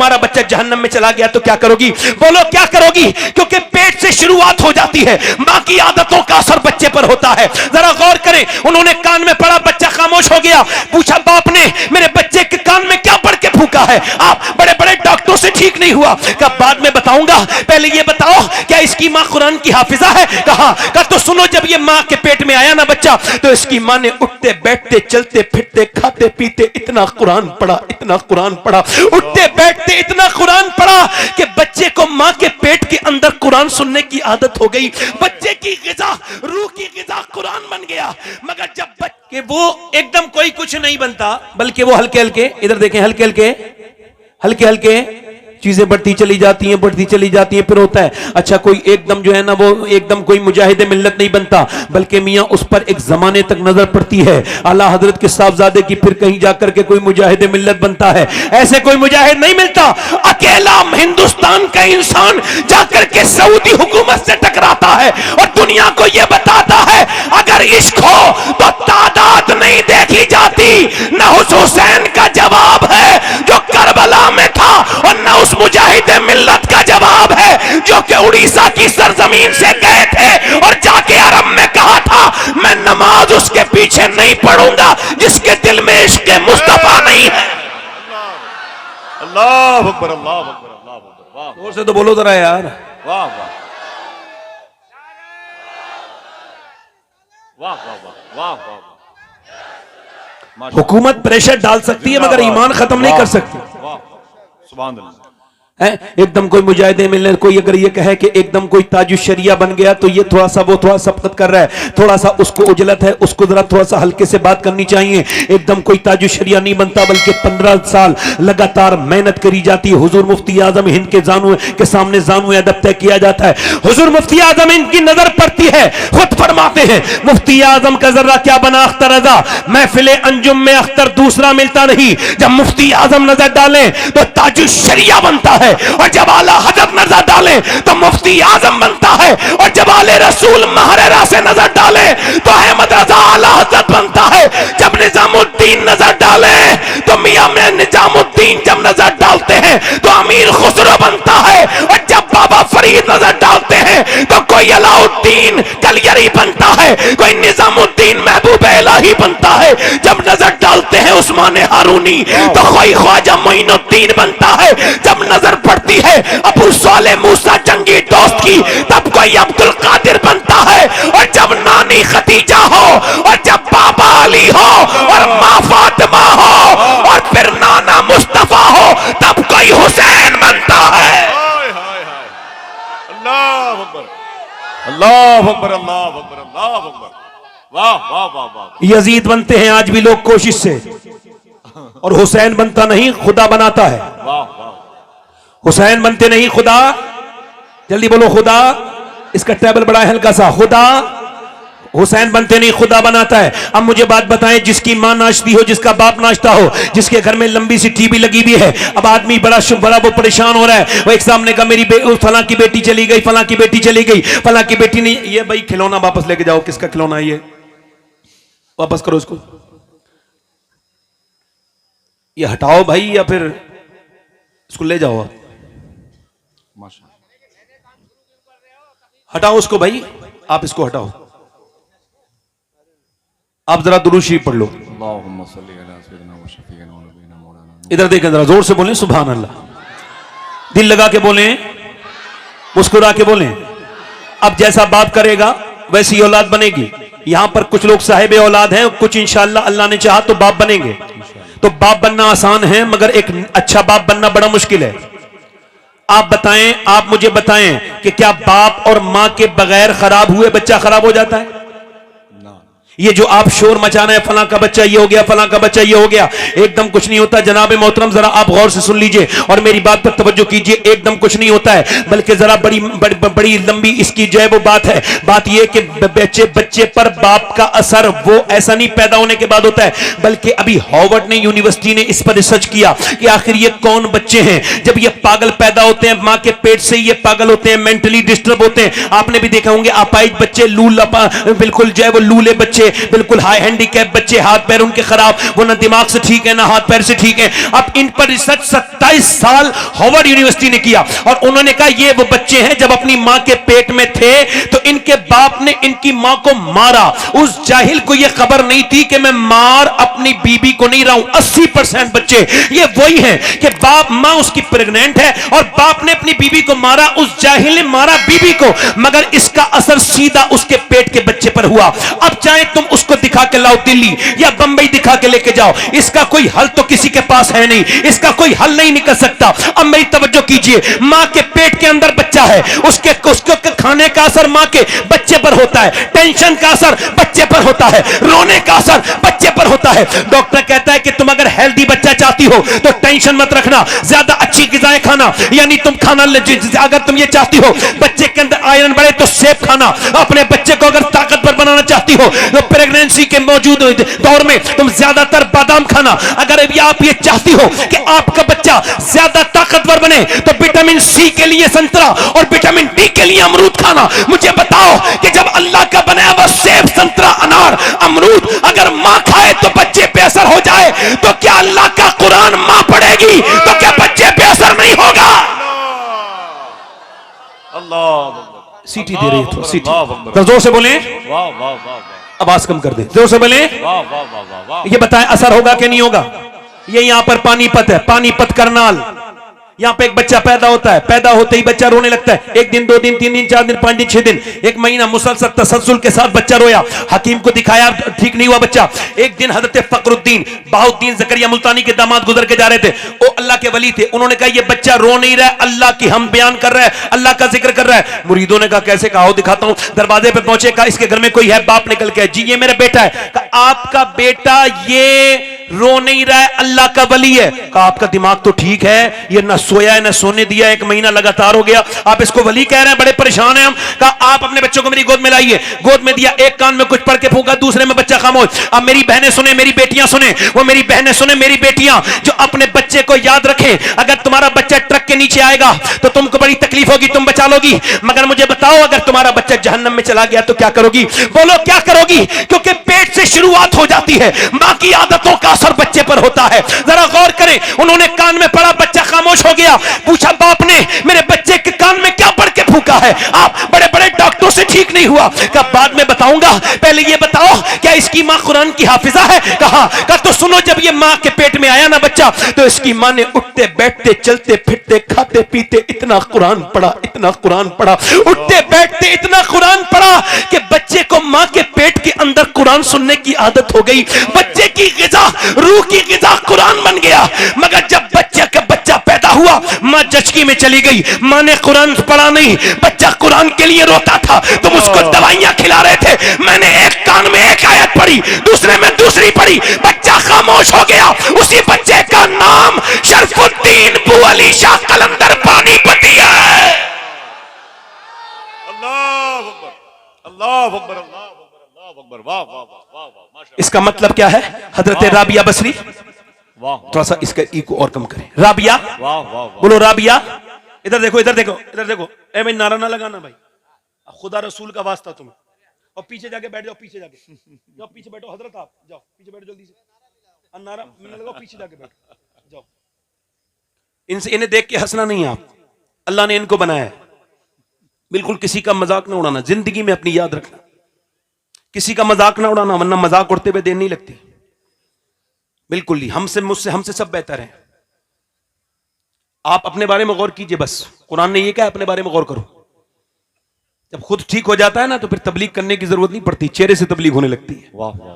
तुम्हारा बच्चा जहन्नम में चला गया तो क्या करोगी? बोलो क्या करोगी? क्योंकि पेट से शुरुआत हो जाती है, मां की आदतों का असर बच्चे पर होता है। जरा गौर करें, उन्होंने कान में पड़ा, बच्चा खामोश हो गया। पूछा बाप ने, मेरे बच्चे के कान में क्या पड़ के फूंका है? आप बड़े बड़े डॉक्टरों से ठीक नहीं हुआ। कहा बाद में बताऊंगा, पहले ये बताओ क्या इसकी मां कुरान की हाफिजा है? कहा तो सुनो, जब ये मां के पेट में आया ना बच्चा, तो इसकी मां ने उठते बैठते चलते फिरते खाते पीते इतना कुरान पढ़ा, इतना कुरान पढ़ा, उठते बैठते इतना कुरान पढ़ा कि बच्चे को मां के पेट के अंदर कुरान सुनने की आदत हो गई। बच्चे की ग़िज़ा, रूह की ग़िज़ा कुरान बन गया। मगर जब बच्चे वो एकदम कोई कुछ नहीं बनता, बल्कि वो हल्के हल्के, इधर देखें, हल्के हल्के हल्के हल्के चीजें बढ़ती चली जाती हैं, बढ़ती चली जाती हैं। फिर होता है अच्छा, कोई एकदम जो है ना, वो एकदम कोई मुजाहिदे मिल्लत नहीं बनता, बल्कि मियां उस पर एक जमाने तक नजर पड़ती है। आला हजरत के साहबजादे की फिर कहीं जाकर के कोई मुजाहिदे मिल्लत बनता है। ऐसे कोई मुजाहिद नहीं मिलता। अकेला हिंदुस्तान का इंसान जाकर के सऊदी हुकूमत से टकराता है और दुनिया को यह बताता है अगर इश्क हो तो तादाद नहीं देखी जाती। न उस हुसैन का जवाब है जो करबला में था, और न उस मुजाहिद मिल्लत का जवाब है जो कि उड़ीसा की सरजमीन से गए थे और जाके अरब में कहा था मैं नमाज उसके पीछे नहीं पढ़ूंगा जिसके दिल में इश्क मुस्तफा नहीं है। अल्लाह अकबर, अल्लाह अकबर, अल्लाह अकबर। वाह, जोर से तो बोलो जरा यार। वाह वाह वाह वाह वाह वाह। हुकूमत प्रेशर डाल सकती है मगर ईमान खत्म नहीं कर सकती। वाह, सुभान अल्लाह। एकदम कोई मुजाहिदे मिलने, कोई अगर ये कहे कि एकदम कोई ताजु शरिया बन गया तो ये थोड़ा सा, वो थोड़ा सबकत कर रहा है, थोड़ा सा उसको उजलत है, उसको जरा थोड़ा सा हल्के से बात करनी चाहिए। एकदम कोई ताजु शरिया नहीं बनता, बल्कि 15 साल लगातार मेहनत करी जाती है। हुजूर मुफ्ती आजम हिंद के जानू के सामने जानू अदब तय किया जाता है। हुजूर मुफ्ती आजम हिंद की नजर पड़ती है, खुद फरमाते हैं मुफ्ती आजम का जर्रा क्या बना अख्तर रजा, महफिले अंजुम में अख्तर दूसरा मिलता नहीं। जब मुफ्ती आजम नजर डालें तो ताजु शरिया बनता है, और जब आला हजरत नजर डाले तो मुफ्ती आजम बनता है, और जब आले रसूल महरेरा से नजर डाले तो अहमद रजा आला हजरत बनता है। जब निजामुद्दीन नजर डाले तो मियां में निजामुद्दीन जब नजर डालते हैं तो अमीर खुसरो बनता है, और जब बाबा फरीद नजर डालते हैं तो कोई अलाउद्दीन कलियरी बनता है, कोई निजामुद्दीन महबूब इलाही बनता है। जब नजर डालते हैं उस्मान हारूनी तो कोई ख्वाजा मोइनुद्दीन बनता है। जब नजर पड़ती है अबू साले मूसा जंगी दोस्त की तब कोई अब्दुल कादिर बनता है, और जब नानी खदीजा हो, और जब बाबा अली हो, और माँ फातिमा हो, और फिर नाना मुस्तफा हो, तब कोई हुसैन बनता है। अल्लाह अकबर, अल्लाह अकबर, अल्लाह अकबर, अल्लाह अकबर। वाह वाह वाह वाह। यजीद बनते हैं आज भी लोग कोशिश से, और हुसैन बनता नहीं, खुदा बनाता है। वाह वाह। हुसैन बनते नहीं, खुदा। जल्दी बोलो खुदा। इसका टेबल बड़ा है हल्का सा। खुदा। हुसैन बनते नहीं, खुदा बनाता है। अब मुझे बात बताएं, जिसकी मां नाचती हो, जिसका बाप नाचता हो, जिसके घर में लंबी सी टीवी लगी हुई है, अब आदमी बड़ा वो परेशान हो रहा है। वो एक सामने का मेरी फलां की बेटी चली गई, फलां की बेटी चली गई, फलां की बेटी नहीं, ये भाई खिलौना वापस लेके जाओ। किसका खिलौना है ये? वापस करो इसको, ये हटाओ भाई, या फिर इसको ले जाओ। हटाओ उसको भाई, आप इसको हटाओ। आप जरा दुरूद शरीफ पढ़ लो। इधर देखें, जरा जोर से बोलें सुभान अल्लाह। दिल लगा के बोलें, मुस्कुरा के बोलें। अब जैसा बाप करेगा वैसी औलाद बनेगी। यहां पर कुछ लोग साहिब औलाद हैं, कुछ इंशाअल्लाह अल्लाह ने चाहा तो बाप बनेंगे। तो बाप बनना आसान है, मगर एक अच्छा बाप बनना बड़ा मुश्किल है। आप बताएं, आप मुझे बताएं कि क्या बाप और मां के बगैर खराब हुए बच्चा खराब हो जाता है? ये जो आप शोर मचाना है, फलां का बच्चा ये हो गया, फलां का बच्चा ये हो गया, एकदम कुछ नहीं होता। जनाब मोहतरम जरा आप गौर से सुन लीजिए और मेरी बात पर तवज्जो कीजिए। एकदम कुछ नहीं होता है, बल्कि जरा बड़ी लंबी इसकी जो है वो बात है। बात यह कि बच्चे पर बाप का असर वो ऐसा नहीं पैदा होने के बाद होता है, बल्कि अभी हार्वर्ड ने यूनिवर्सिटी ने इस पर रिसर्च किया कि आखिर ये कौन बच्चे हैं। जब ये पागल पैदा होते हैं मां के पेट से, ये पागल होते हैं, मेंटली डिस्टर्ब होते हैं। आपने भी देखा होंगे अपाहिज बच्चे, बिल्कुल जो है वो लूले बच्चे, बच्चे बिल्कुल हाई हैंडीकैप बच्चे, हाथ पैर उनके खराब, वो ना दिमाग से ठीक है ना हाथ पैर से ठीक है। अब इन पर रिसर्च 27 साल हार्वर्ड यूनिवर्सिटी ने किया और उन्होंने कहा ये वो बच्चे हैं जब अपनी मां के पेट में थे तो इनके बाप ने इनकी मां को मारा। उस जाहिल को यह खबर नहीं थी कि मैं मार अपनी बीबी को नहीं रहा हूं। 80% बच्चे ये वही हैं कि बाप मां उसकी प्रेग्नेंट है और बाप ने अपनी बीबी को मारा, उस जाहिल ने मारा बीबी को, मगर इसका असर सीधा उसके पेट के बच्चे पर हुआ। अब चाहे तुम उसको दिखा के लाओ दिल्ली या बंबई दिखा के लेके जाओ, इसका कोई हल तो किसी के पास है नहीं, इसका कोई हल नहीं निकल सकता। अब मेरी तवज्जो कीजिए, मां के पेट के अंदर बच्चा है, उसके खाने का असर मां के बच्चे पर होता है, टेंशन का असर बच्चे पर होता है, रोने का असर बच्चे पर होता है। डॉक्टर कहता है कि तुम अगर हेल्दी बच्चा चाहती हो तो टेंशन मत रखना, ज्यादा अच्छी गिजाएं खाना, यानी तुम खाना अगर तुम ये चाहती हो बच्चे के अंदर आयरन बढ़े तो सेब खाना, अपने बच्चे को अगर ताकतवर बनाना चाहती हो तो प्रेगनेंसी के मौजूद दौर में तुम ज्यादातर बादाम खाना। अगर आप ये चाहती हो कि आपका बच्चा ज्यादा ताकतवर बने तो विटामिन सी के लिए संतरा और विटामिन डी के लिए अमरूद खाना। मुझे बताओ कि जब अल्लाह का बनाया हुआ सेब, संतरा, अनार, अमरूद अगर मां खाए तो बच्चे पे असर हो जाए, तो क्या अल्लाह का कुरान मां पढ़ेगी तो क्या बच्चे पे असर नहीं होगा? अल्लाह सीटी दे रही है तो सीटी, अल्लाह जोर से बोले, वाह वाह वाह, आवाज कम कर दे, जोर से बोले। वाह वाह वाह वाह। ये बताएं असर होगा कि नहीं होगा? ये यहां पर पानीपत है, पानीपत करनाल, यहां पे एक बच्चा पैदा होता है, पैदा होते ही बच्चा रोने लगता है, 1 दिन 2 दिन 3 दिन 4 दिन 5 दिन 6 दिन 1 महीना मुसलसल तसलसल के साथ बच्चा रोया, हकीम को दिखाया ठीक नहीं हुआ बच्चा। एक दिन हजरत फखरुद्दीन बाहुद्दीन जकरिया मुल्तानी के दामाद गुजर के जा रहे थे, वो अल्लाह के वली थे, उन्होंने कहा ये बच्चा रो नहीं रहा है, अल्लाह की हम बयान कर रहा है, अल्लाह का जिक्र कर रहा है। मुरीदों ने कहा कैसे? कहा दिखाता हूं। दरवाजे पे पहुंचे, कहा इसके घर में कोई है? बाप निकल के, जी ये मेरा बेटा है। कहा आपका बेटा ये रो नहीं रहा है, अल्लाह का वली है। कहा आपका दिमाग तो ठीक है, ये ना सोया है ना सोने दिया, 1 महीना लगातार हो गया, आप इसको वली कह रहे हैं, बड़े परेशान हैं हम। कहा आप अपने बच्चों को मेरी गोद में लाइए, गोद में दिया, एक कान में कुछ पढ़ के फूका, दूसरे में बच्चा खामोश। अब मेरी बहनें सुने, मेरी बेटियां सुने, वो मेरी बहनें सुने, मेरी बेटियां जो अपने बच्चे को याद रखें। अगर तुम्हारा बच्चा ट्रक के नीचे आएगा तो तुमको बड़ी तकलीफ होगी, तुम बचा लोगी, मगर मुझे बताओ अगर तुम्हारा बच्चा जहन्नम में चला गया तो क्या करोगी? बोलो क्या करोगी? क्योंकि पेट से शुरुआत हो जाती है, मां की आदतों का असर बच्चे पर होता है। जरा गौर करें, उन्होंने कान में पड़ा, बच्चा खामोश हो गया, पूछा बाप ने मेरे बच्चे के कान में क्या पढ़ के फूका है? आप बड़े बड़े डॉक्टरों से ठीक नहीं हुआ। कहा बाद में बताऊंगा, पहले ये बताओ क्या इसकी मां कुरान की हाफिजा है? कहा तो सुनो, जब ये मां के पेट में आया ना बच्चा तो इसकी मां ने उठते बैठते चलते फिरते खाते पीते इतना कुरान पढ़ा, इतना कुरान पढ़ा, उठते बैठते इतना कुरान पढ़ा कि बच्चे को मां के पेट के अंदर कुरान सुनने की आदत हो गई। बच्चे की गिजा, रूह की गिजा कुरान बन गया। मगर जब बच्चा पैदा हुआ, मां जचकी में चली गई, मां ने कुरान पढ़ा नहीं, बच्चा कुरान के लिए रोता था, तुम उसको दवाइयां खिला रहे थे, मैंने एक कान में एक आयत पढ़ी, दूसरे में दूसरी पढ़ी, बच्चा खामोश हो गया। उसी बच्चे का नाम शरफुद्दीन बू अली शाह कलंदर पानीपती है। अल्लाह अकबर, अल्लाह अकबर, अल्लाह अकबर, अल्लाह अकबर, वाह वाह वाह वाह वाह, माशाअल्लाह। इसका मतलब क्या है? हजरत राबिया बसरी, वाह, थोड़ा सा इसका इको और कम करें, राबिया, वाह वाह, बोलो राबिया। इधर देखो, इधर देखो, इधर देखो, ए भाई नारा ना लगाना भाई, खुदा रसूल का वास्ता तुम्हें। और पीछे जाके बैठ जाओ, पीछे जाके जाओ, पीछे बैठो हजरत, आप जाओ पीछे बैठो जल्दी से, नारा मैंने लगाओ, पीछे जाके बैठो जाओ। इनसे इन्हें देख के हंसना नहीं, आप अल्लाह ने इनको बनाया है, बिल्कुल किसी का मजाक ना उड़ाना, जिंदगी में अपनी याद रखना, किसी का मजाक ना उड़ाना, वरना मजाक उड़ते हुए देर नहीं लगती। बिल्कुल ही हमसे मुझसे हमसे सब बेहतर है। आप अपने बारे में गौर कीजिए, बस कुरान ने ये कहा अपने बारे में गौर करो। जब खुद ठीक हो जाता है ना तो फिर तबलीग करने की जरूरत नहीं पड़ती, चेहरे से तबलीग होने लगती है। वाह वाह,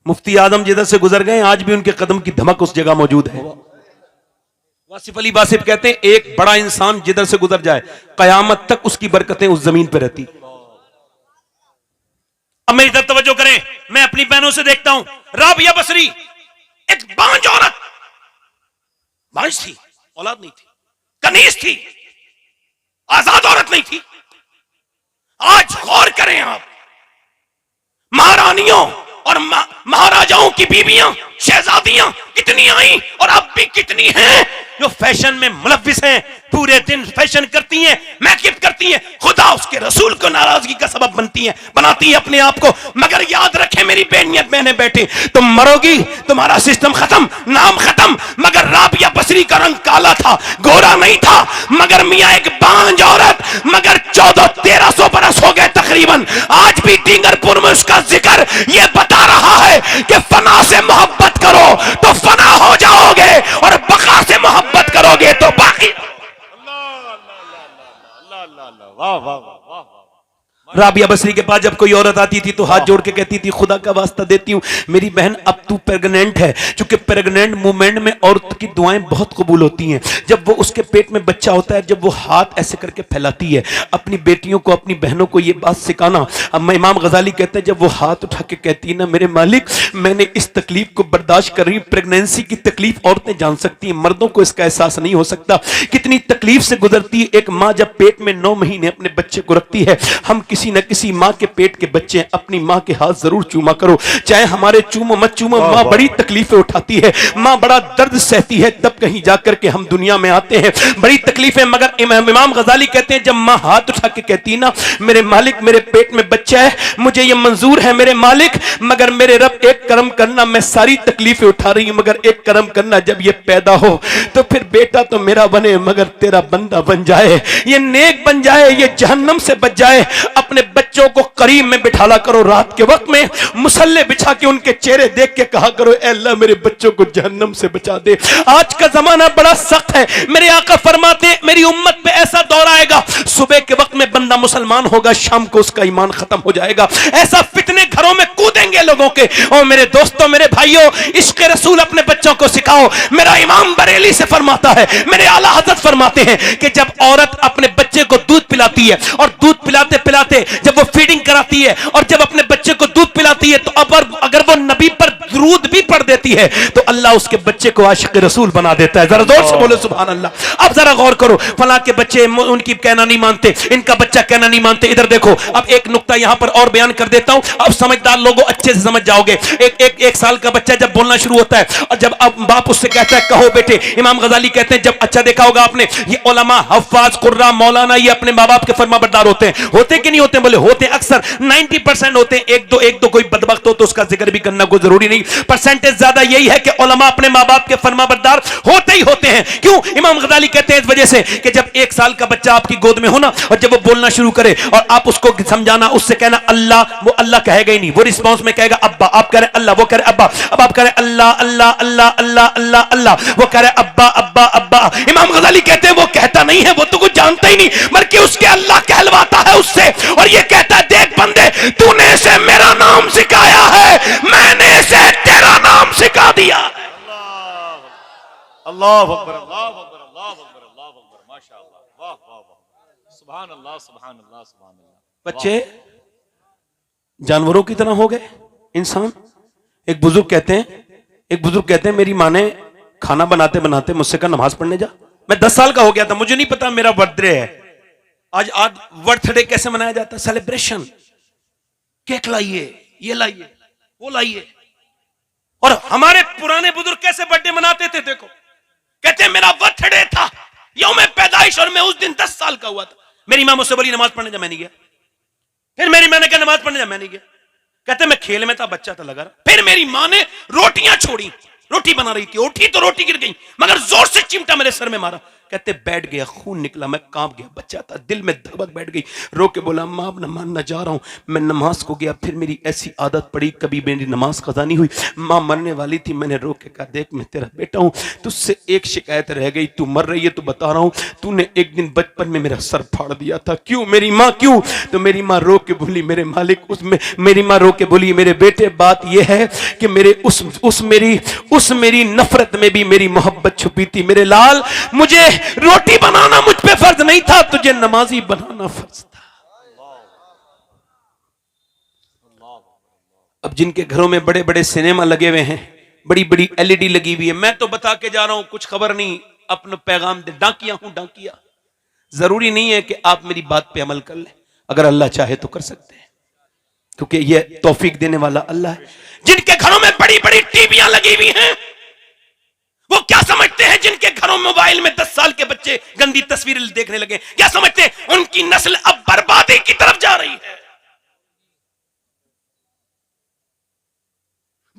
मुफ्ती आजम जिधर से गुजर गए आज भी उनके कदम की धमक उस जगह मौजूद है। वासिफ अली वासिफ कहते हैं एक बड़ा इंसान जिधर से गुजर जाए कयामत तक उसकी बरकतें उस जमीन पर रहती। अब मेरी तरफ तवज्जो करें, मैं अपनी बहनों से देखता हूं, राबिया बसरी एक बांझ औरत, बांझ थी, औलाद नहीं थी, कनीज थी, आजाद औरत नहीं थी। आज गौर करें आप, महारानियों और महाराजाओं की बीबियां, शहजादियां कितनी आई और अब भी कितनी हैं जो फैशन में मुलव्विस हैं, पूरे दिन फैशन करती हैं, मेकअप करती हैं, खुदा उसके रसूल को नाराजगी का सबब बनती हैं, बनाती हैं अपने आप को। मगर याद रखें मेरी बेनियत बहने बैठे, तुम मरोगी, तुम्हारा सिस्टम खत्म, नाम खत्म। मगर राबिया बसरी का रंग काला था, गोरा नहीं था। मगर मियां एक बांझ औरत, मगर 1400-1300 बरस हो गए तकरीबन, आज भी टिंगरपुर में उसका जिक्र ये बता रहा है कि फना से मोहब्बत करो तो फना हो जाओगे, और बका से मोहब्बत करोगे तो बाकी। वाह वाह वाह वाह। राबिया बसरी के पास जब कोई औरत आती थी तो हाथ जोड़ के कहती थी, खुदा का वास्ता देती हूँ मेरी बहन अब तू प्रेग्नेंट है, क्योंकि प्रेग्नेंट मूवमेंट में औरत की दुआएं बहुत कबूल होती हैं। जब वो उसके पेट में बच्चा होता है, जब वो हाथ ऐसे करके फैलाती है, अपनी बेटियों को, अपनी बहनों को ये बात सिखाना। अब इमाम गजाली कहते हैं, जब वो हाथ उठा के कहती है ना, मेरे मालिक मैंने इस तकलीफ को बर्दाश्त कर रही हूँ। प्रेगनेंसी की तकलीफ औरतें जान सकती हैं, मर्दों को इसका एहसास नहीं हो सकता, कितनी तकलीफ से गुजरती है एक माँ जब पेट में 9 महीने अपने बच्चे को रखती है। हम किसी न किसी माँ के पेट के बच्चे हैं, अपनी माँ के हाथ जरूर चूमा करो, चाहे हमारे चूमो मत चूमो। माँ बड़ी तकलीफें उठाती है, माँ बड़ा दर्द सहती है, तब कहीं जाकर के हम दुनिया में आते हैं, बड़ी तकलीफें। मगर इमाम गजाली कहते हैं, जब माँ हाथ उठा के कहती है ना, मेरे मालिक मेरे पेट में बच्चा है, मुझे ये मंजूर है मेरे मालिक, मगर मेरे रब एक करम करना, मैं सारी तकलीफें उठा रही हूं, मगर एक करम करना, जब ये पैदा हो तो फिर बेटा तो मेरा बने मगर तेरा बंदा बन जाए, ये नेक बन जाए, ये जहन्नम से बच जाए। अपने बच्चों को करीब में बिठाला करो, रात के वक्त में मुसल्ले बिछा के उनके चेहरे देख के कहा करो, ऐ अल्लाह मेरे बच्चों को जहन्नम से बचा दे। आज का जमाना बड़ा सख्त है, मेरे आका फरमाते मेरी उम्मत पे ऐसा दौर आएगा, सुबह के वक्त में बंदा मुसलमान होगा, शाम को उसका ईमान खत्म हो जाएगा। ऐसा फितने घरों में कूदेंगे लोगों के। और मेरे दोस्तों, मेरे भाइयों, इश्क रसूल अपने बच्चों को सिखाओ। मेरा इमाम बरेली से फरमाता है, मेरे आला हजरत फरमाते हैं कि जब औरत अपने बच्चे को दूध पिलाती है, और दूध पिलाते पिलाते जब वो फीडिंग कराती है, और जब अपने बच्चे को दूध पिलाती है, तो अगर वो नबी पर दुरूद भी पढ़ देती है, तो अल्लाह उसके बच्चे को आशिक रसूल बना देता है। जरा जोर से बोलो सुभान अल्लाह। अब जरा गौर करो, फला के बच्चे उनकी कहना नहीं मानते, इनका बच्चा कहना नहीं मानते। इधर देखो, अब एक नुक्ता यहां पर और बयान कर देता हूं, अब समझदार लोगों अच्छे से समझ जाओगे। एक साल का बच्चा जब बोलना शुरू होता है, और जब अब बाप उससे कहता है कहो बेटे, इमाम गजाली कहते हैं, जब अच्छा देखा होगा आपने, ये उलमा, हफ्फाज, कुर्रा, मौलाना, ये अपने माँ बाप के फरमाबरदार होते हैं। होते कि नहीं होते? बोले होते हैं, अक्सर 90% होते हैं। एक दो कोई बदबख्त हो तो उसका जिक्र भी करना कोई जरूरी नहीं, परसेंटेज ज्यादा यही है कि उलमा अपने माँ बाप के फरमाबरदार होते ही होते हैं। क्यों? इमाम गजाली कहते हैं इस वजह से कि जब 1 साल का बच्चा आपकी गोद में हो ना, और जब वो बोलना शुरू करे, और आप उसको समझाना, उससे कहना अल्लाह, वो अल्लाह कहेगा ही नहीं, वो रिस्पॉन्स में कहेगा अब्बा। आप कह रहे अल्लाह, वो कह रहे अब्बा। अब आप कह रहे अल्लाह अल्लाह अल्लाह अल्लाह अल्लाह अल्लाह, वो कह रहे अब्बा अब्बा अब्बा। इमाम गजाली कहते हैं वो कहता नहीं है, वो तो कुछ जानता ही नहीं, बल्कि उसके अल्लाह कहलवाता है उससे, और ये कहता है देख बंदे, तूने इसे मेरा नाम सिखाया है, मैंने इसे तेरा नाम सिखा दिया। अल्लाह अकबर, अल्लाह अकबर, अल्लाह अकबर, अल्लाह अकबर, माशाअल्लाह, वाह वाह वाह, सुभान अल्लाह, सुभान अल्लाह, सुभान अल्लाह। बच्चे जानवरों की तरह हो गए इंसान। एक बुजुर्ग कहते हैं मेरी माँ ने खाना बनाते बनाते मुझसे कहा नमाज पढ़ने जा। मैं 10 साल का हो गया था, मुझे नहीं पता मेरा बर्थडे है। आज बर्थडे कैसे मनाया जाता है? सेलिब्रेशन, केक लाइए, ये लाइए, वो लाइए। और हमारे पुराने बुजुर्ग कैसे बर्थडे मनाते थे? देखो, कहते हैं मेरा बर्थडे था, यौम पैदाइश, और मैं उस दिन 10 साल का हुआ था। मेरी माँ मुझसे बोली नमाज पढ़ने जा, मैं नहीं गया। फिर मेरी माँ ने कहा नमाज पढ़ने जा, मैं नहीं गया। कहते मैं खेल में था, बच्चा था, लगा रहा। फिर मेरी माँ ने रोटियां छोड़ी, रोटी बना रही थी, उठी तो रोटी गिर गई, मगर जोर से चिमटा मेरे सर में मारा। कहते बैठ गया, खून निकला, मैं कांप गया, बच्चा था, दिल में धड़क बैठ गई। रो के बोला माँ अब नमाज जा रहा हूं। मैं नमाज को गया, फिर मेरी ऐसी आदत पड़ी, कभी मेरी नमाज कज़ा नहीं हुई। माँ मरने वाली थी, मैंने रो के कहा देख मैं तेरा बेटा हूं, तुझसे एक शिकायत रह गई, तू मर रही है तो बता रहा हूं, तूने एक दिन बचपन में मेरा सर फाड़ दिया था। क्यों मेरी माँ, क्यों? तो मेरी माँ रो के बोली मेरे मालिक, मेरी माँ रो के बोली मेरे बेटे बात यह है कि मेरे उस मेरी नफरत में भी मेरी मोहब्बत छुपी थी। मेरे लाल, मुझे रोटी बनाना मुझ पे फर्ज नहीं था, तुझे नमाजी बनाना फर्ज था। अब जिनके घरों में बड़े बड़े सिनेमा लगे हुए हैं, बड़ी बड़ी एलईडी लगी हुई है, मैं तो बता के जा रहा हूं, कुछ खबर नहीं, अपना पैगाम दे, डाकिया हूं डाकिया। जरूरी नहीं है कि आप मेरी बात पे अमल कर ले, अगर अल्लाह चाहे तो कर सकते हैं, क्योंकि यह तौफीक देने वाला अल्लाह है। जिनके घरों में बड़ी बड़ी टीवियां लगी हुई हैं, वो क्या समझते हैं जिनके घरों मोबाइल में 10 साल के बच्चे गंदी तस्वीरें देखने लगे, क्या समझते हैं उनकी नस्ल अब बर्बादी की तरफ जा रही है?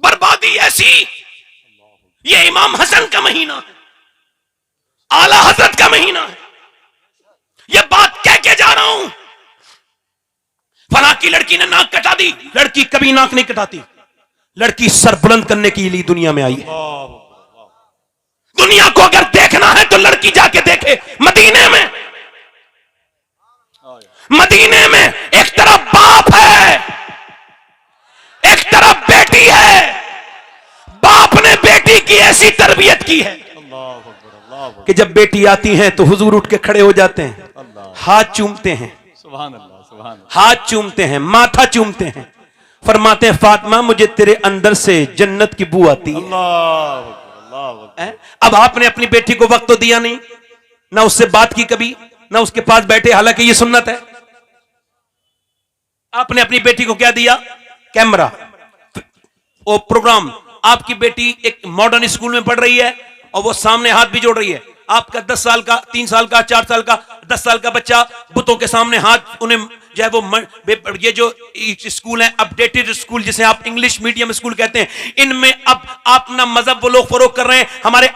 बर्बादी ऐसी, ये इमाम हसन का महीना है, आला हजरत का महीना है। ये बात कह के जा रहा हूं, फला की लड़की ने नाक कटा दी, लड़की कभी नाक नहीं कटाती, लड़की सर बुलंद करने के लिए दुनिया में आई है। दुनिया को अगर देखना है तो लड़की जाके देखे मदीने में। मदीने में एक तरफ बाप है, एक तरफ बेटी है। बाप ने बेटी की ऐसी तरबियत की है कि जब बेटी आती है तो हुजूर उठ के खड़े हो जाते हैं, हाथ चूमते हैं, सुभान अल्लाह, सुभान अल्लाह। हाथ चूमते हैं, माथा चूमते हैं, फरमाते हैं फातिमा मुझे तेरे अंदर से जन्नत की बू आती है। अब आपने अपनी बेटी को वक्त तो दिया नहीं, ना उससे बात की कभी, ना उसके पास बैठे, हालांकि ये सुन्नत है। आपने अपनी बेटी को क्या दिया? कैमरा, वो प्रोग्राम। आपकी बेटी एक मॉडर्न स्कूल में पढ़ रही है और वो सामने हाथ भी जोड़ रही है। आपका 10 साल का, 3 साल का, 4 साल का, 10 साल का बच्चा बुतों के सामने हाथ, उन्हें जो है वो ये जो स्कूल है अपडेटेड स्कूल जिसे आप इंग्लिश मीडियम स्कूल कहते हैं, इनमें अब अपना मजहब वो लोग फरोग कर रहे हैं। हमारे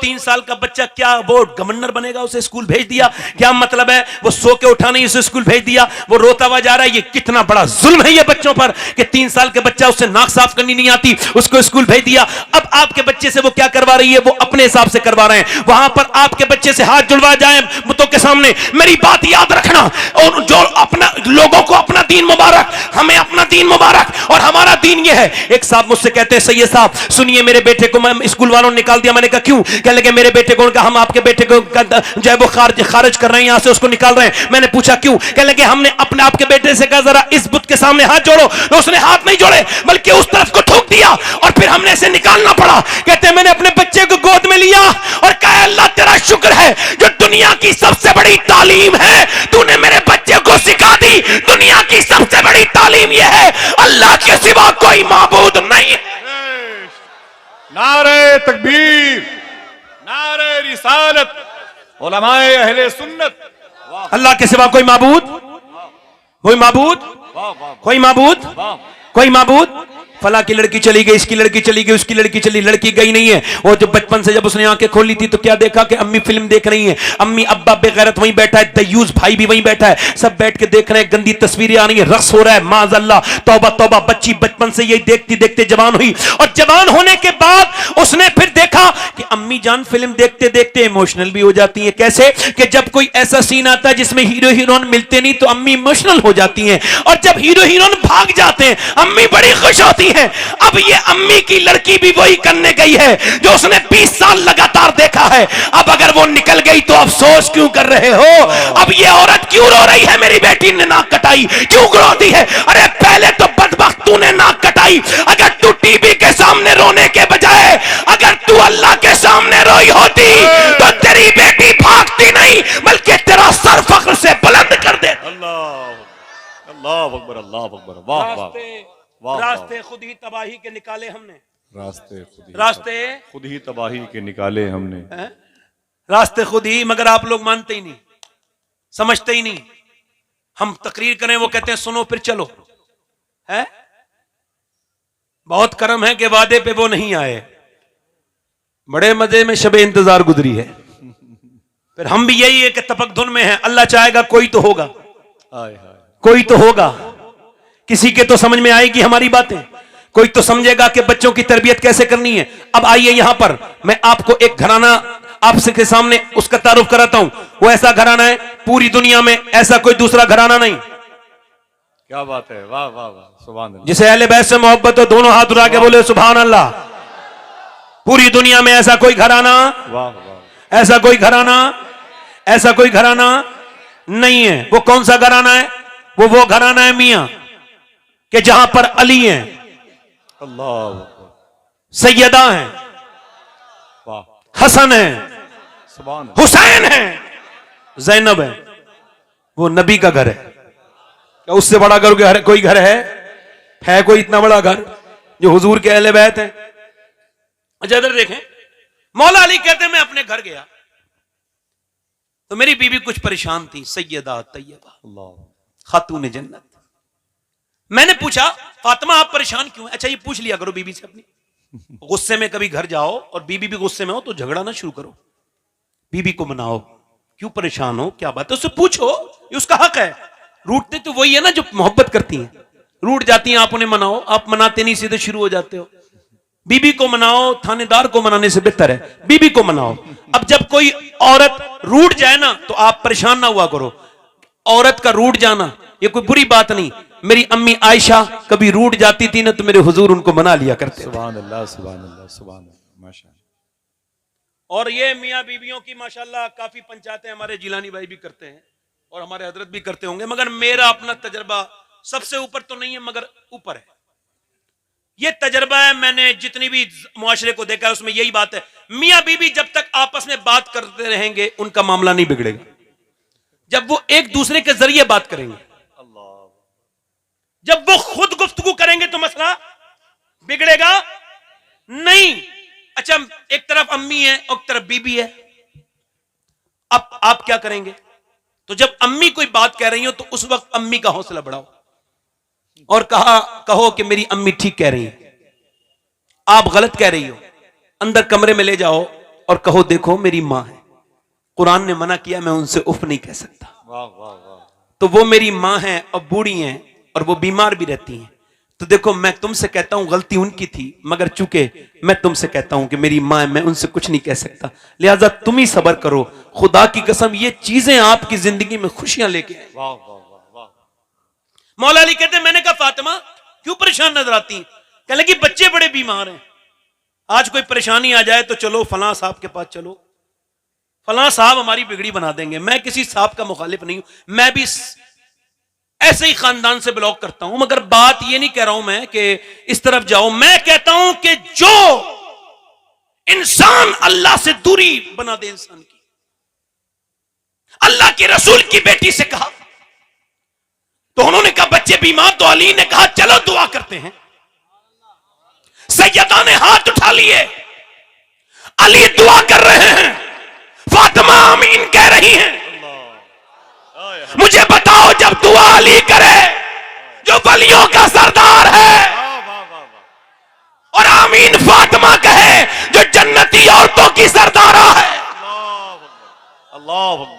3 साल का बच्चा क्या वो गवर्नर बनेगा? उसे स्कूल भेज दिया, क्या मतलब है? वो सो के उठा नहीं, उसे स्कूल भेज दिया, वो रोता हुआ जा रहा है। ये कितना बड़ा जुल्म है ये बच्चों पर कि 3 साल के बच्चा, उससे नाक साफ करनी नहीं आती, उसको स्कूल भेज दिया। अब आपके बच्चे से वो क्या करवा रही है? वो अपने हिसाब से करवा रहे हैं। वहां पर आपके बच्चे से हाथ जुड़वा जाए बुतों के सामने, मेरी बात याद रखना, और जो अपना लोगों को अपना दीन मुबारक, हमें अपना दीन मुबारक, और हमारा दीन ये है। एक साहब मुझसे कहते हैं सैयद साहब सुनिए मेरे बेटे को मैं स्कूल वालों ने निकाल दिया। मैंने कहा क्यों? कहने लगे मेरे बेटे को, हम आपके बेटे को जो है वो खारिज कर रहे हैं, यहां से उसको निकाल रहे हैं। मैंने पूछा क्यों? कहने लगे हमने अपने आपके बेटे से कहा जरा इस बुत के सामने हाथ जोड़ो, तो उसने हाथ नहीं जोड़े बल्कि उस तरफ को ठोक दिया और फिर हमने इसे निकालना पड़ा। कहते हैं मैंने अपने बच्चे को गोद में लिया और कहा अल्लाह तेरा शुक्र है जो दुनिया की सबसे बड़ी तालीम है तूने मेरे बच्चे को सिखा दी। दुनिया की सबसे बड़ी तालीम यह है अल्लाह के सिवा कोई माबूद नहीं है। नारे तकबीर, नारे रिसालत, उलमाए अहले सुन्नत। अल्लाह के सिवा कोई माबूद, कोई माबूद, कोई माबूद, कोई माबूद। फला की लड़की चली गई, इसकी लड़की चली गई, उसकी लड़की चली, लड़की गई नहीं है। और जो बचपन से जब उसने आंखें खोली थी तो क्या देखा कि अम्मी फिल्म देख रही है, अम्मी अब्बा बेगैरत वहीं बैठा है, दयूस भाई भी वहीं बैठा है, सब बैठ के देख रहे हैं, गंदी तस्वीरें आ रही है, रक्स हो रहा है, माज़अल्लाह, तौबा तौबा। बच्ची बचपन से यही देखती देखते जवान हुई, और जवान होने के बाद उसने फिर देखा कि अम्मी जान फिल्म देखते देखते इमोशनल भी हो जाती है। कैसे? कि जब कोई ऐसा सीन आता है जिसमें हीरो हीरोइन मिलते नहीं तो अम्मी इमोशनल हो जाती हैं, और जब हीरो हीरोइन भाग जाते हैं अम्मी बड़ी खुश होती है। अब ये अम्मी की लड़की भी वही करने गई है जो उसने 20 साल लगातार देखा है। अब अगर वो निकल गई तो अफसोस क्यों कर रहे हो? अब ये औरत क्यों रो रही है मेरी बेटी ने नाक कटाई, क्यों रोती है? अरे पहले तो बदबख्त तूने नाक कटाई। अगर तू टीवी के सामने रोने के बजाय अगर तू अल्लाह के सामने रोई होती तो तेरी बेटी भागती नहीं बल्कि तेरा सर फख्र से बुलंद कर दे। अल्लाह अल्लाह अकबर, अल्लाह अकबर। वाह वाह, रास्ते खुद ही तबाही के निकाले हमने, रास्ते खुद ही तबाही के निकाले हमने, रास्ते खुद ही, मगर आप लोग मानते ही नहीं, समझते ही नहीं। हम तकरीर करें वो कहते हैं सुनो फिर चलो, है बहुत करम है कि वादे पे वो नहीं आए, बड़े मजे में शबे इंतजार गुजरी है। फिर हम भी यही है कि तपक धुन में है, अल्लाह चाहेगा कोई तो होगा, कोई तो होगा, किसी के तो समझ में आएगी हमारी बातें, कोई तो समझेगा कि बच्चों की तरबियत कैसे करनी है। अब आइए यहां पर मैं आपको एक घराना आपसे के सामने उसका तारुफ कराता हूं। वो ऐसा घराना है पूरी दुनिया में ऐसा कोई दूसरा घराना नहीं। क्या बात है, वाह वाह वाह, सुभान अल्लाह। जिसे अहले बैत से मोहब्बत हो दोनों हाथ उठा के बोले सुभान अल्लाह। पूरी दुनिया में ऐसा कोई घराना, वाह वाह, ऐसा कोई घराना, ऐसा कोई घराना नहीं है। वो कौन सा घराना है? वो घराना है मियां कि जहां पर अली हैं, अल्लाह, सैयदा हैं, वाह, हसन है, सुभान, हुसैन है, जैनब है। वो नबी का घर है। क्या उससे बड़ा घर कोई घर है कोई इतना बड़ा घर जो हुजूर के अहले बैत है? अच्छा इधर देखें, मौला अली कहते मैं अपने घर गया तो मेरी बीवी कुछ परेशान थी, सैयदा तैयबा खातून जन्नत। मैंने पूछा फातिमा आप परेशान क्यों हैं? अच्छा ये पूछ लिया करो बीवी से अपनी, गुस्से में कभी घर जाओ और बीवी भी गुस्से में हो तो झगड़ा ना शुरू करो, बीवी को मनाओ, क्यों परेशान हो, क्या बात है, उससे पूछो, ये उसका हक है। रूठते तो वही है ना जो मोहब्बत करती हैं, रूठ जाती हैं, आप उन्हें मनाओ, आप मनाते नहीं सीधे शुरू हो जाते हो। बीबी को मनाओ, थानेदार को मनाने से बेहतर है बीबी को मनाओ। अब जब कोई औरत रूठ जाए ना तो आप परेशान ना हुआ करो, औरत का रूठ जाना ये कोई बुरी बात नहीं। मेरी अम्मी आयशा कभी रूठ जाती थी ना तो मेरे हुजूर उनको मना लिया करते थे। सुभान अल्लाह, सुभान अल्लाह, सुभान अल्लाह, माशाअल्लाह। और ये मियाँ बीबियों की माशाल्लाह काफी पंचायतें हमारे जिलानी भाई भी करते हैं और हमारे हजरत भी करते होंगे, मगर मेरा अपना तजर्बा सबसे ऊपर तो नहीं है मगर ऊपर है। ये तजर्बा है, मैंने जितनी भी मुआशरे को देखा है उसमें यही बात है, मियाँ बीबी जब तक आपस में बात करते रहेंगे उनका मामला नहीं बिगड़ेगा। जब वो एक दूसरे के जरिए बात करेंगे, जब वो खुद गुफ्तगू करेंगे तो मसला बिगड़ेगा नहीं। अच्छा एक तरफ अम्मी है और एक तरफ बीबी है, अब आप क्या करेंगे? तो जब अम्मी कोई बात कह रही हो तो उस वक्त अम्मी का हौसला बढ़ाओ और कहो कि मेरी अम्मी ठीक कह रही है, आप गलत कह रही हो, अंदर कमरे में ले जाओ और कहो देखो मेरी मां है, कुरान ने मना किया, मैं उनसे उफ नहीं कह सकता। वाह वाह वाह। तो वो मेरी मां है और बूढ़ी हैं और वो बीमार भी रहती हैं, तो देखो मैं तुमसे कहता हूं गलती उनकी थी, मगर चूंकि मैं तुमसे कहता हूं कि मेरी मां है, मैं उनसे कुछ नहीं कह सकता, लिहाजा तुम ही सब्र करो। खुदा की कसम ये चीजें आपकी जिंदगी में खुशियां लेके आए। वाह वाह वाह वाह। मौला अली कहते मैंने कहा फातिमा क्यों परेशान नजर आती हैं? कहने लगी बच्चे बड़े बीमार हैं, आज कोई परेशानी आ जाए तो चलो फलां साहब के पास चलो, फलां साहब हमारी बिगड़ी बना देंगे। मैं किसी साहब का मुखालिफ नहीं हूं, मैं भी ऐसे ही खानदान से बिलोंग करता हूं, मगर बात ये नहीं कह रहा हूं मैं कि इस तरफ जाओ, मैं कहता हूं कि जो इंसान अल्लाह से दूरी बना दे इंसान की। अल्लाह के रसूल की बेटी से कहा तो उन्होंने कहा बच्चे बीमार, तो अली ने कहा चलो दुआ करते हैं। सैयदा ने हाथ उठा लिए, अली दुआ कर रहे हैं, फातिमा आमीन कह रही हैं। मुझे बताओ जब दुआ अली करे जो वलियों का सरदार है और आमीन फातिमा कहे जो जन्नती औरतों की सरदारा है। अल्लाह अकबर।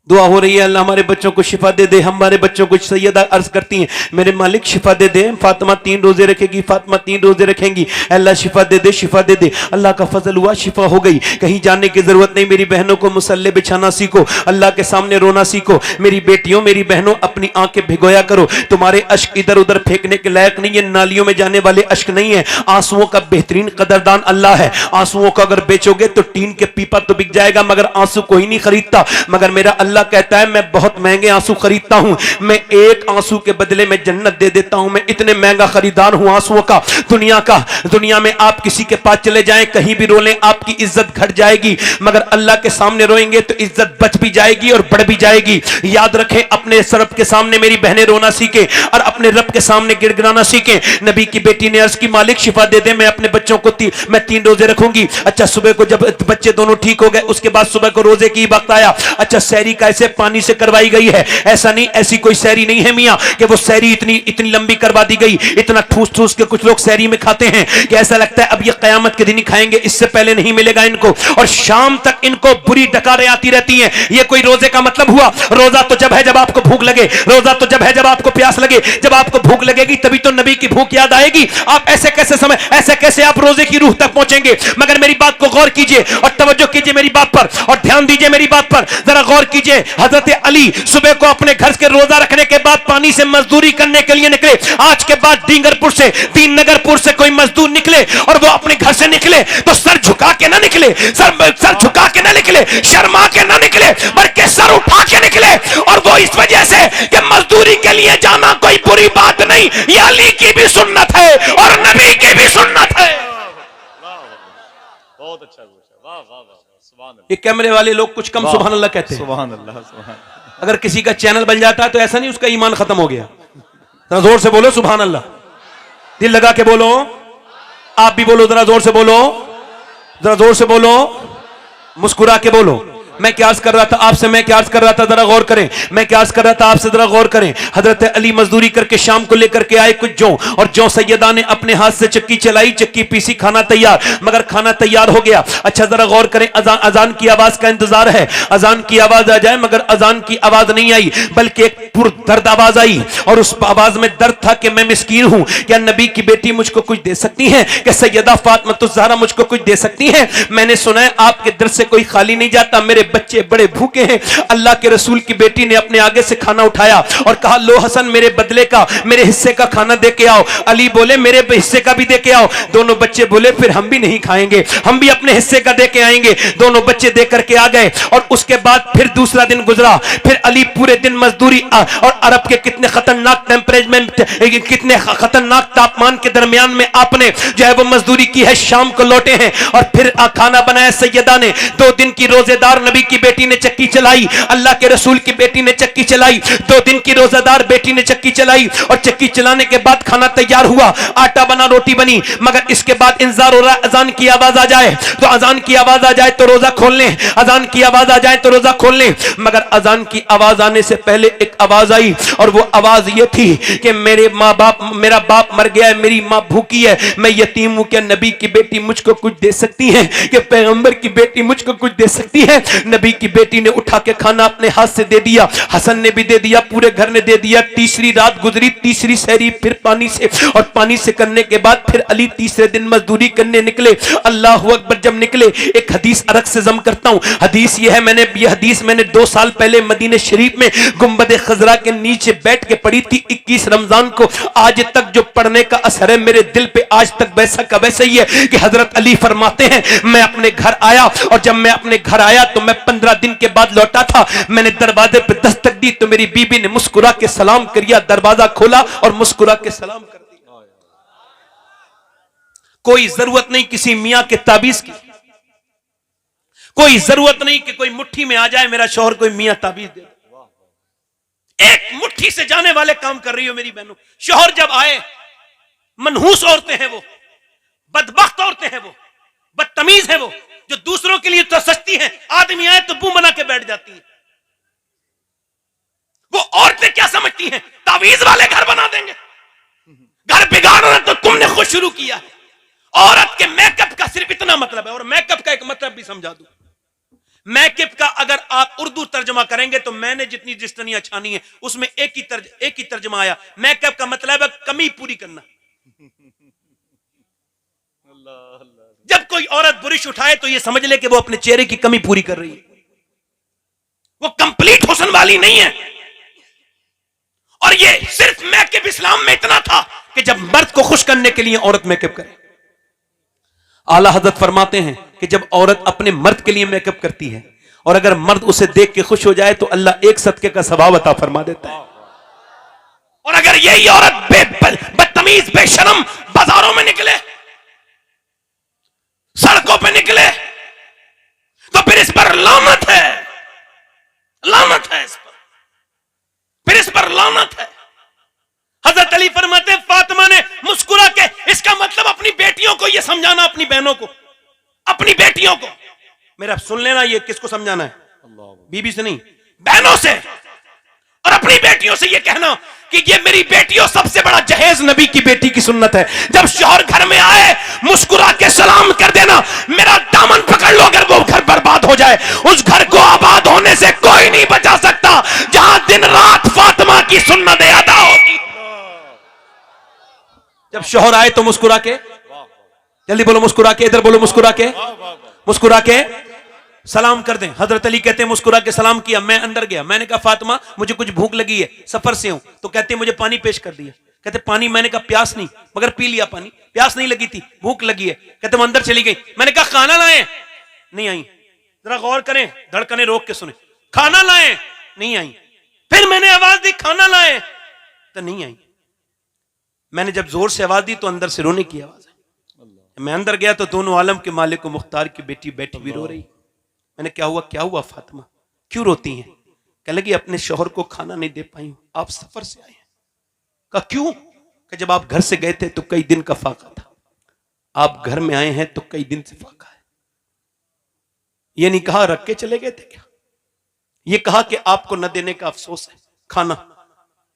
दुआ हो रही है अल्लाह हमारे बच्चों को शिफा दे दे। हमारे बच्चों को सैयदा अर्ज करती हैं मेरे मालिक शिफा दे दे, फातिमा 3 रोजे रखेगी, फातिमा 3 रोजे रखेंगी, अल्लाह शिफा दे दे, शिफा दे दे। अल्लाह का फजल हुआ, शिफा हो गई, कहीं जाने की जरूरत नहीं। मेरी बहनों को मुसल्ले बिछाना सीखो, अल्लाह के सामने रोना सीखो। मेरी बेटियों मेरी बहनों अपनी आंखें भिगोया करो, तुम्हारे अश्क इधर उधर फेंकने के लायक नहीं है, नालियों में जाने वाले अश्क नहीं है। आंसुओं का बेहतरीन कदरदान अल्लाह है। आंसुओं को अगर बेचोगे तो टीन के पीपा तो बिक जाएगा, मगर आंसू कोई नहीं खरीदता। मगर मेरा अल्लाह कहता है मैं बहुत महंगे आंसू खरीदता हूं, मैं एक आंसू के बदले में जन्नत दे देता हूं। मैं इतने महंगा खरीदार हूं आंसुओं का, दुनिया का। दुनिया में आप किसी के पास चले जाएं, कहीं भी रो लें, आपकी इज्जत घट जाएगी, मगर अल्लाह के सामने रोएंगे तो इज्जत बच भी जाएगी और बढ़ भी जाएगी। याद रखें अपने रब के सामने मेरी बहनें रोना सीखें और अपने रब के सामने गिड़गिड़ाना सीखें। नबी की बेटी ने अर्ज की मालिक शिफा दे दे, मैं अपने बच्चों को मैं 3 रोजे रखूंगी। अच्छा सुबह को जब बच्चे दोनों ठीक हो गए उसके बाद सुबह को रोजे की वक्त आया, अच्छा सहरी कैसे पानी से करवाई गई है? ऐसा नहीं, ऐसी कोई सहरी नहीं है मियां कि वो सहरी इतनी लंबी करवा दी गई, इतना ठूस ठूस के कुछ लोग सहरी में खाते हैं कि ऐसा लगता है अब ये कयामत के दिन ही खाएंगे, इससे पहले नहीं मिलेगा इनको, और शाम तक इनको बुरी डकारें आती रहती हैं। ये कोई रोजे का मतलब हुआ? रोजा तो जब है जब आपको भूख लगे, रोजा तो जब है जब आपको प्यास लगे। जब आपको भूख लगेगी तभी तो नबी की भूख याद आएगी। आप ऐसे कैसे आप रोजे की रूह तक पहुंचेंगे? मगर मेरी बात को गौर कीजिए और तवज्जो कीजिए मेरी बात पर और ध्यान दीजिए मेरी बात पर, जरा गौर कीजिए। हजरत अली सुबह को अपने घर के रोजा रखने के बाद पानी से मजदूरी करने के लिए निकले। आज के बाद दीनगरपुर से दीननगरपुर से कोई मजदूर निकले और वो अपने घर से निकले तो सर झुका के ना निकले, सर झुका के ना निकले, शर्मा के ना निकले, बल्कि सर उठा के निकले। और वो इस वजह से कि मजदूरी के लिए जाना कोई बुरी बात नहीं, ये अली की भी सुन्नत है और नबी की भी सुन्नत है। बहुत अच्छा पूछा, वाह वाह वाह, सुभान अल्लाह। ये कैमरे वाले लोग कुछ कम सुभान अल्लाह कहते हैं। सुभान अल्लाह, सुभान। अगर किसी का चैनल बन जाता है तो ऐसा नहीं उसका ईमान खत्म हो गया। जरा जोर से बोलो सुभान अल्लाह, दिल लगा के बोलो, आप भी बोलो जरा जोर से बोलो, जरा जोर से बोलो, मुस्कुरा के बोलो। मैं क्या अर्ज कर रहा था आपसे, मैं क्या अर्ज कर रहा था, जरा गौर करें। मैं क्या अर्ज कर रहा था आपसे, जरा गौर करें। हजरत अली मजदूरी करके शाम को लेकर के आए कुछ जौ, और जौ सैयदा ने अपने हाथ से चक्की चलाई, चक्की पीसी, खाना तैयार। मगर खाना तैयार हो गया। अच्छा जरा गौर करें, अजान की आवाज का इंतजार है, अजान की आवाज आ जाए, मगर अजान की आवाज नहीं आई, बल्कि एक पुरदर्द आवाज आई। और उस आवाज में दर्द था कि मैं मिस्कीन हूं, क्या नबी की बेटी मुझको कुछ दे सकती है? क्या सैयदा फातिमा ज़हरा मुझको कुछ दे सकती है? मैंने सुना है आपके दर से कोई खाली नहीं जाता, मेरे बच्चे बड़े भूखे हैं। अल्लाह के रसूल की बेटी ने अपने आगे से खाना उठाया और कहा, लो हसन मेरे बदले का, मेरे हिस्से का खाना दे के आओ। अली बोले, मेरे हिस्से का भी दे के आओ। दोनों बच्चे बोले, फिर हम भी नहीं खाएंगे, हम भी अपने हिस्से का दे के आएंगे। दोनों बच्चे दे करके आ गए। और उसके बाद फिर दूसरा दिन गुजरा। फिर अली पूरे दिन मजदूरी, और अरब के कितने खतरनाक टेम्परेचर, कितने खतरनाक तापमान के दरमियान में आपने जो है वो मजदूरी की है, शाम को लौटे हैं। और फिर खाना बनाया सैयदा ने। 2 दिन की रोजेदार नबी की बेटी ने चक्की चलाई, अल्लाह के रसूल की बेटी ने चक्की चलाई। 2 दिन की रोजेदार बेटी ने चक्की चलाई, और चक्की चलाने के बाद खाना तैयार हुआ, आटा बना, रोटी बनी। मगर इसके बाद इंतजार हो रहा है अजान की आवाज आ जाए, तो अजान की आवाज आ जाए तो रोजा खोल लें, अजान की आवाज आ जाए तो रोजा खोल लें। मगर अजान की आवाज आने से पहले एक आवाज आई, और वो आवाज ये थी कि मेरे माँ बाप, मेरा बाप मर गया है, मेरी माँ भूखी है, मैं यतीम हूं, क्या नबी की बेटी मुझको कुछ दे सकती है? कि पैगंबर की बेटी मुझको कुछ दे सकती है? नबी की बेटी ने उठा के खाना अपने हाथ से दे दिया, हसन ने भी दे दिया, पूरे घर ने दे दिया। तीसरी रात गुजरी, तीसरी सहरी फिर पानी से, और पानी से करने के बाद फिर अली तीसरे दिन मजदूरी करने निकले। अल्लाह अकबर जब निकले, एक हदीस अर्क से जम करता हूं। हदीस ये है, ये हदीस मैंने 2 साल पहले मदीने शरीफ में गुंबद खजरा के नीचे बैठ के पढ़ी थी 21 रमजान को। आज तक जो पढ़ने का असर है मेरे दिल पे आज तक वैसा का वैसा ही है कि हजरत अली फरमाते हैं, मैं अपने घर आया, और जब मैं अपने घर आया तो मैं 15 दिन के बाद लौटा था। मैंने दरवाजे पे दस्तक दी तो मेरी बीबी ने मुस्कुरा के सलाम किया, दरवाजा खोला और मुस्कुरा के सलाम कर दिया। कोई जरूरत नहीं किसी मियां के ताबीज की, कोई जरूरत नहीं कि कोई मुट्ठी में आ जाए मेरा शौहर, कोई मियां ताबीज दे। एक मुट्ठी से जाने वाले काम कर रही हो मेरी बहनों। शौहर जब आए, मनहूस औरतें हैं वो, बदबख्त औरतें हैं वो, बदतमीज है वो, जो दूसरों के लिए तो सस्ती हैं, आदमी आए तो मुंह बना के बैठ जाती हैं। वो औरतें क्या समझती हैं, तावीज वाले घर बना देंगे, घर बिगाड़ना तो तुमने खुद शुरू किया है। औरत के मेकअप का सिर्फ इतना मतलब है, और मेकअप का एक मतलब भी समझा दूं। मेकअप का अगर आप उर्दू तर्जमा करेंगे तो मैंने जितनी जिस्तनियां छानी है उसमें एक ही तर्जमा आया। मेकअप का मतलब है कमी पूरी करना। जब कोई औरत बुरिश उठाए तो ये समझ ले कि वो अपने चेहरे की कमी पूरी कर रही है, वो कंप्लीट हुस्न वाली नहीं है। और ये सिर्फ मेकअप इस्लाम में इतना था कि जब मर्द को खुश करने के लिए औरत मेकअप करे। आला हजरत फरमाते हैं कि जब औरत अपने मर्द के लिए मेकअप करती है और अगर मर्द उसे देख के खुश हो जाए तो अल्लाह 1 सदके का सवाब अता फरमा देता है। और अगर यही औरत बदतमीज बेशरम बाजारों में निकले, सड़कों पे निकले, तो फिर इस पर लानत है, लानत है इस पर, फिर इस पर लानत है। हजरत अली फरमाते हैं फातिमा ने मुस्कुरा के, इसका मतलब अपनी बेटियों को यह समझाना, अपनी बहनों को, अपनी बेटियों को, मेरा सुन लेना, ये किसको समझाना है? बीबी से नहीं, बहनों से, और अपनी बेटियों से यह कहना कि ये मेरी बेटियों, सबसे बड़ा जहेज नबी की बेटी की सुन्नत है। जब शौहर घर में आए मुस्कुरा के सलाम कर देना, मेरा दामन पकड़ लो, अगर वो घर बर्बाद हो जाए उस घर को आबाद होने से कोई नहीं बचा सकता जहां दिन रात फातिमा की सुन्नतें अदा होती। जब शौहर आए तो मुस्कुरा के, जल्दी बोलो मुस्कुरा के, इधर बोलो मुस्कुरा के, मुस्कुरा के सलाम कर दें। हजरत अली कहते हैं मुस्कुरा के सलाम किया, मैं अंदर गया, मैंने कहा फातिमा मुझे कुछ भूख लगी है, सफर से हूं। तो कहते हैं मुझे पानी पेश कर दिया। कहते पानी, मैंने कहा प्यास नहीं, मगर पी लिया पानी, प्यास नहीं लगी थी, भूख लगी है। कहते मैं अंदर चली गई, मैंने कहा खाना लाए, नहीं आई। जरा गौर करें, धड़कने रोक के सुने, खाना लाए, नहीं आई। फिर मैंने आवाज दी खाना लाए, तो नहीं आई। मैंने जब जोर से आवाज दी तो अंदर से रोने की आवाज है। मैं अंदर गया तो दोनों आलम के मालिक मुख्तार की बेटी बैठी भी रो रही। मैंने क्या हुआ फातिमा, क्यों रोती हैं? कहने लगी अपने शौहर को खाना नहीं दे पाई हूं, आप सफर से आए हैं। कहा क्यों? कि जब आप घर से गए थे तो कई दिन का फाका था, आप घर में आए हैं तो कई दिन से फाका है। ये नहीं कहा रख के चले गए थे क्या? ये कहा कि आपको न देने का अफसोस है खाना,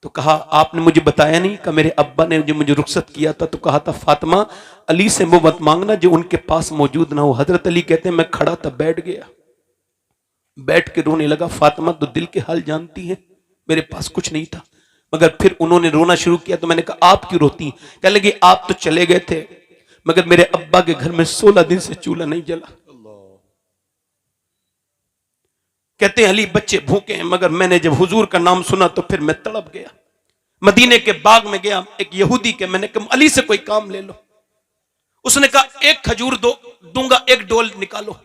तो कहा आपने मुझे बताया नहीं कि मेरे अब्बा ने जो मुझे रुखसत किया था तो कहा था फातिमा अली से वो मत मांगना जो उनके पास मौजूद ना हो। हजरत अली कहते हैं मैं खड़ा था, बैठ गया, बैठ के रोने लगा। फातिमा तो दिल के हाल जानती है, मेरे पास कुछ नहीं था। मगर फिर उन्होंने रोना शुरू किया तो मैंने कहा आप क्यों रोती? कहने लगी आप तो चले गए थे मगर मेरे अब्बा के घर में 16 दिन से चूल्हा नहीं जला। कहते हैं अली बच्चे भूखे हैं, मगर मैंने जब हुजूर का नाम सुना तो फिर मैं तड़प गया। मदीने के बाग में गया, एक यहूदी के मैंने कहा अली से कोई काम ले लो। उसने कहा एक खजूर दूंगा, एक डोल निकालो।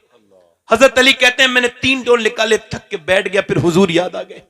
हजरत अली कहते हैं मैंने 3 डोल निकाले, थक के बैठ गया। फिर हुजूर याद आ गए।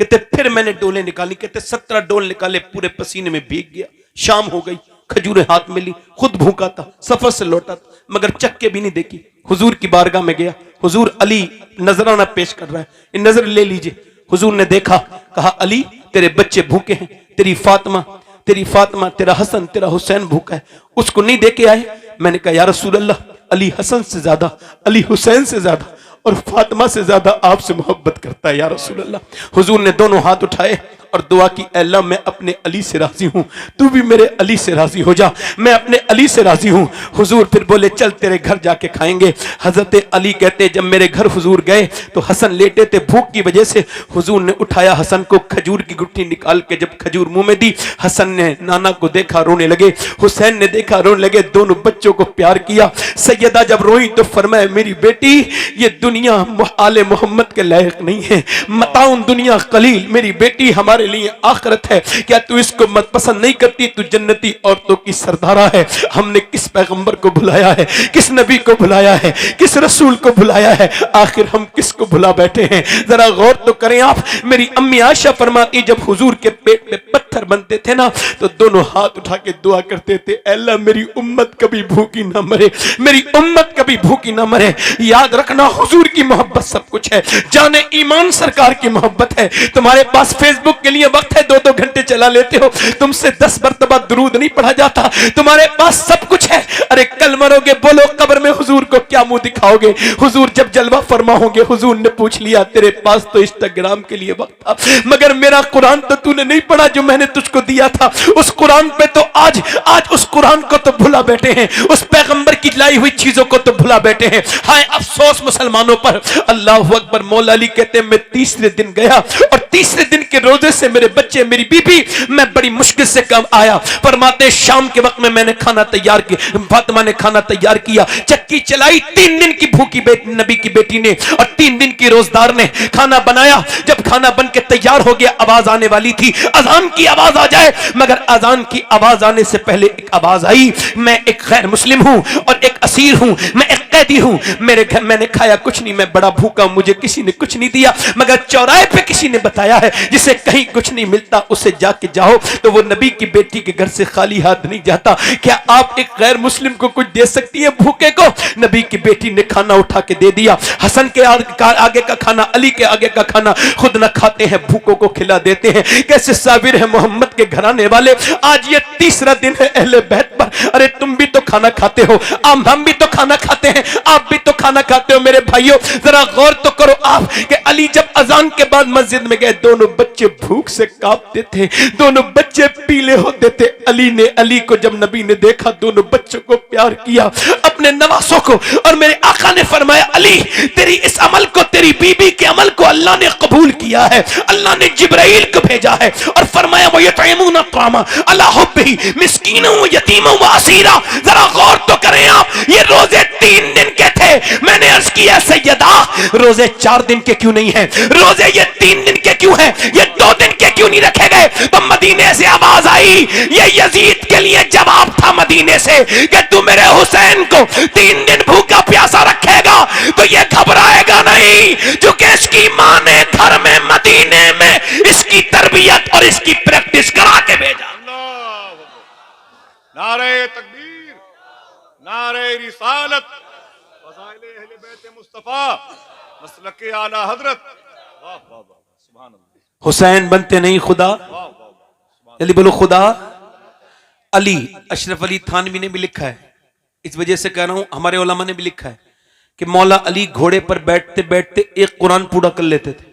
कहते फिर मैंने डोले निकाली, कहते 17 डोल निकाले, पूरे पसीने में भीग गया। शाम हो गई, खजूरें हाथ में ली, खुद भूखा था, सफर से लौटा था, मगर चक्के भी नहीं देखी। हुजूर की बारगाह में गया, हुजूर अली नजराना पेश कर रहा है, इन नजर ले लीजिए। हुजूर ने देखा, कहा अली तेरे बच्चे भूखे हैं, तेरी फातिमा, तेरा हसन, तेरा हुसैन भूखा है, उसको नहीं दे के आए? मैंने कहा या रसूल अल्लाह, अली हसन से ज्यादा, अली हुसैन से ज्यादा और फातिमा से ज्यादा आपसे मोहब्बत करता है या रसूल अल्लाह। हुजूर ने दोनों हाथ उठाए और दुआ की, अल्लाह मैं अपने अली से राजी हूं, तू भी मेरे अली से राजी हो जा, मैं अपने अली से राजी हूं। हुजूर फिर बोले चल तेरे घर जाके खाएंगे। हजरत अली कहते जब मेरे घर हुजूर गए तो हसन लेटे थे, भूख की वजह से हुजूर ने उठाया हसन को, खजूर की गुट्ठी निकाल के जब खजूर मुंह में दी, हसन ने नाना को देखा रोने लगे, हुसैन ने देखा रोने लगे, दोनों बच्चों को प्यार किया। सैयदा जब रोई तो फरमाया मेरी बेटी ये दुनिया आले मोहम्मद के लायक नहीं है, मताउन दुनिया कलील, मेरी बेटी हमारे लिए आखिरत है, क्या तू इसको मत पसंद नहीं करती? तू जन्नती औरतों की सरदारा है। हमने किस पैगंबर को बुलाया है, किस नबी को बुलाया है, किस रसूल को बुलाया है, आखिर हम किसको बुला बैठे हैं? जरा गौर तो करें आप। मेरी अम्मी आयशा फरमाती जब हुजूर के पेट में पत्थर बनते थे ना तो दोनों हाथ उठा के दुआ करते थे, अल्लाह मेरी उम्मत कभी भूखी ना मरे, मेरी उम्मत कभी भूखी ना मरे। याद रखना हुजूर की मोहब्बत सब कुछ है, जाने ईमान सरकार की मोहब्बत है। तुम्हारे पास फेसबुक के लिए वक्त है, 2-2 घंटे चला लेते हो, तुमसे 10 मरतबा दुरूद नहीं पढ़ा जाता। तुम्हारे पास सब कुछ है, अरे कल मरोगे, बोलो कब्र में हुजूर को क्या मुंह दिखाओगे? हुजूर जब जलवा फरमा होंगे, हुजूर ने पूछ लिया तेरे पास तो इंस्टाग्राम के लिए वक्त था, मगर मेरा कुरान तो तूने नहीं पढ़ा जो मैंने तुझको दिया था। उस कुरान पे तो आज उस कुरान को तो भुला बैठे हैं, उस पैगंबर की लाई हुई चीजों को तो भुला बैठे हैं। हाय अफसोस मुसलमानों पर। अल्लाह अकबर। मौला अली कहते हैं मैं तीसरे दिन गया और तीसरे दिन के रोजे से मेरे बच्चे, मेरी बीबी, मैं बड़ी मुश्किल से कम आया। फरमाते शाम के वक्त में मैंने खाना तैयार किया, फातिमा ने खाना तैयार किया, चक्की चलाई, 3 दिन की भूखी बेटी नबी की बेटी ने और 3 दिन की रोजदार ने खाना बनाया। जब खाना बन के तैयार हो गया, आवाज आने वाली थी, अजान की आवाज आ जाए, मगर अजान की आवाज आने से पहले एक आवाज आई, मैं एक गैर मुस्लिम हूं और एक असीर हूं, मैं एक कैदी हूं, मेरे घर मैंने खाया कुछ नहीं, मैं बड़ा भूखा, मुझे किसी ने कुछ नहीं दिया, मगर चौराहे पे किसी ने बताया है जिसे कहीं कुछ नहीं मिलता उसे जाके जाओ, तो वो नबी की बेटी के घर से खाली हाथ नहीं जाता। क्या आप एक गैर मुस्लिम को कुछ दे सकती है भूखे को? नबी की बेटी ने खाना उठा के दे दिया। हसन के आगे का खाना, अली के आगे का खाना खुद न खाते हैं, भूखों को खिला देते हैं। कैसे साबिर है मोहम्मद के घराने वाले। आज ये तीसरा दिन है अहले बैत पर। अरे तुम भी तो खाना खाते हो, हम भी तो खाना खाते हैं, आप भी तो खाना खाते हो। मेरे भाइयों जरा गौर तो करो आप कि अली जब अजान के बाद मस्जिद में गए, दोनों बच्चे भूख से कांपते थे, दोनों बच्चे पीले होते थे। अली को जब नबी ने देखा, दोनों बच्चों को प्यार किया, अपने नवासों को, और मेरे आका ने फरमाया अली तेरी इस अमल को, तेरी बीबी के अमल को अल्लाह ने कबूल किया है। अल्लाह ने जिब्राइल को भेजा है और फरमाया वो यतईमुन अत्तामा अला हुब्बिही मिस्कीना व यतीमा व असीरा। जरा गौर तो करें आप, ये रोजे 3 दिन के थे। मैंने अर्ज किया सैयदा रोजे 4 दिन के क्यों नहीं है, रोजे ये 3 दिन के क्यों है, ये 2 दिन के क्यों नहीं रखे गए? तो मदीने से आवाज आई, ये यजीद के लिए जवाब था मदीने से कि तू मेरे हुसैन को 3 दिन भूखा प्यासा रखेगा तो ये घबराएगा नहीं, क्योंकि इसकी मां ने घर में मदीने में इसकी तरबियत और इसकी प्रैक्टिस करा के भेजा। नारे तकबीर, नारे रिसालत, फज़ाइल अहले बैत मुस्तफा, मसलके आला हजरत। वाह वाह वाह, सुभान अल्लाह। हुसैन बनते नहीं खुदा, जल्दी बोलो खुदा। अली, अशरफ अली थानवी ने भी लिखा है, इस वजह से कह रहा हूं, हमारे उलमा ने भी लिखा है कि मौला अली घोड़े पर बैठते बैठते एक कुरान पूरा कर लेते थे।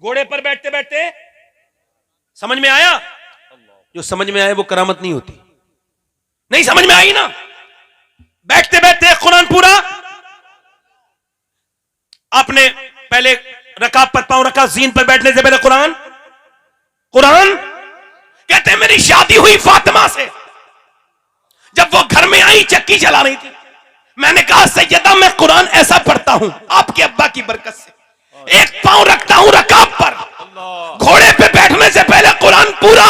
घोड़े पर बैठते बैठते, समझ में आया? जो समझ में आए वो करामत नहीं होती। नहीं समझ में आई ना? बैठते बैठते एक कुरान पूरा। आपने पहले रकाब पर पांव रखा, जीन पर बैठने से पहले कुरान। कहते मेरी शादी हुई फातिमा से, जब वो घर में आई चक्की चला रही थी, मैंने कहा सैयदा मैं कुरान ऐसा पढ़ता हूं आपके अब्बा की बरकत से, एक पांव रखता हूं रकाब पर, घोड़े पे बैठने से पहले कुरान पूरा।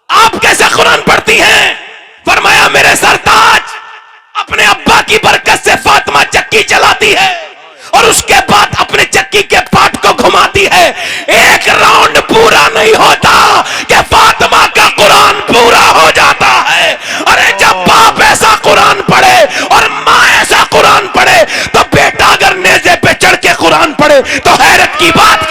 आप कैसे कुरान पढ़ती हैं? फरमाया मेरे सरताज अपने अब्बा की बरकत से फातिमा चक्की चलाती है और उसके बाद अपने चक्की के पार्ट को घुमाती है। एक राउंड पूरा नहीं होता कि फातिमा का कुरान पूरा हो जाता है। अरे जब बाप ऐसा कुरान पढ़े और माँ ऐसा कुरान पढ़े तो बेटा अगर नेज़े पे चढ़ के कुरान पढ़े तो हैरत की बात